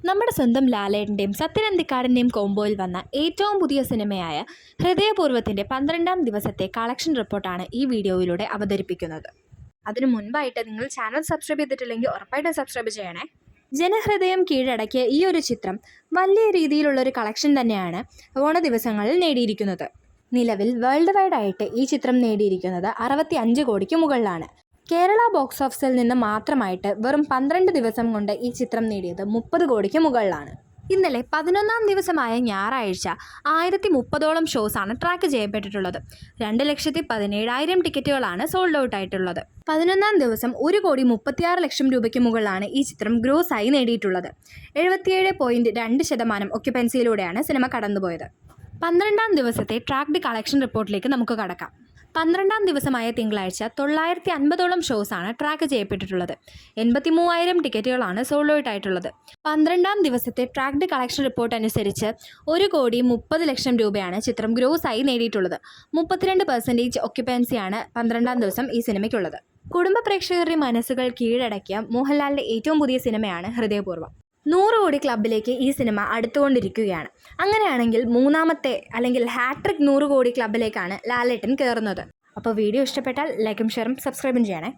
നമ്മുടെ സ്വന്തം ലാലേട്ടൻ്റെയും സത്യനന്ദിക്കാടിൻ്റെയും കോംബോയിൽ വന്ന ഏറ്റവും പുതിയ സിനിമയായ ഹൃദയപൂർവ്വത്തിൻ്റെ 12ാം ദിവസത്തെ കളക്ഷൻ റിപ്പോർട്ടാണ് ഈ വീഡിയോയിലൂടെ അവതരിപ്പിക്കുന്നത്. അതിനു മുൻപായിട്ട് നിങ്ങൾ ചാനൽ സബ്സ്ക്രൈബ് ചെയ്തിട്ടില്ലെങ്കിൽ ഉറപ്പായിട്ടും സബ്സ്ക്രൈബ് ചെയ്യണേ. ജനഹൃദയം കീഴടക്കിയ ഈ ഒരു ചിത്രം വലിയ രീതിയിലുള്ളൊരു കളക്ഷൻ തന്നെയാണ് ഓണ ദിവസങ്ങളിൽ നേടിയിരിക്കുന്നത്. നിലവിൽ വേൾഡ് വൈഡ് ആയിട്ട് ഈ ചിത്രം നേടിയിരിക്കുന്നത് 65 കോടിക്ക് മുകളിലാണ്. കേരള ബോക്സ് ഓഫീസിൽ നിന്ന് മാത്രമായിട്ട് വെറും 12 ദിവസം കൊണ്ട് ഈ ചിത്രം നേടിയത് 30 കോടിക്ക് മുകളിലാണ്. ഇന്നലെ 11ാം ദിവസമായ ഞായറാഴ്ച 1030ഓളം ഷോസാണ് ട്രാക്ക് ചെയ്യപ്പെട്ടിട്ടുള്ളത്. 2,17,000 ടിക്കറ്റുകളാണ് സോൾഡ് ഔട്ട് ആയിട്ടുള്ളത്. 11ാം ദിവസം 1,36 ലക്ഷം രൂപയ്ക്ക് മുകളിലാണ് ഈ ചിത്രം ഗ്രോസായി നേടിയിട്ടുള്ളത്. 77.2% ഒക്യുപ്പൻസിയിലൂടെയാണ് സിനിമ കടന്നുപോയത്. 12ാം ദിവസത്തെ ട്രാക്ക്ഡ് കളക്ഷൻ റിപ്പോർട്ടിലേക്ക് നമുക്ക് കടക്കാം. 12ാം ദിവസമായ തിങ്കളാഴ്ച 950ഓളം ഷോസാണ് ട്രാക്ക് ചെയ്യപ്പെട്ടിട്ടുള്ളത്. 83,000 ടിക്കറ്റുകളാണ് സോൾഡ് ഔട്ട് ആയിട്ടുള്ളത്. 12ാം ദിവസത്തെ ട്രാക്ക്ഡ് കളക്ഷൻ റിപ്പോർട്ട് അനുസരിച്ച് 1,30,00,000 രൂപയാണ് ചിത്രം ഗ്രോസായി നേടിയിട്ടുള്ളത്. 32% ഒക്യുപ്പൻസിയാണ് 12ാം ദിവസം ഈ സിനിമയ്ക്കുള്ളത്. കുടുംബ പ്രേക്ഷകരുടെ മനസ്സുകൾ കീഴടക്കിയ മോഹൻലാലിൻ്റെ ഏറ്റവും പുതിയ സിനിമയാണ് ഹൃദയപൂർവ്വം. 100 കോടി ക്ലബിലേക്ക് ഈ സിനിമ അടുത്തുകൊണ്ടിരിക്കുകയാണ്. അങ്ങനെയാണെങ്കിൽ മൂന്നാമത്തെ അല്ലെങ്കിൽ ഹാട്രിക് 100 കോടി ക്ലബിലേക്കാണ് ലാലേട്ടൻ കയറുന്നത്. അപ്പോൾ വീഡിയോ ഇഷ്ടപ്പെട്ടാൽ ലൈക്കും ഷെയറും സബ്സ്ക്രൈബും ചെയ്യണേ.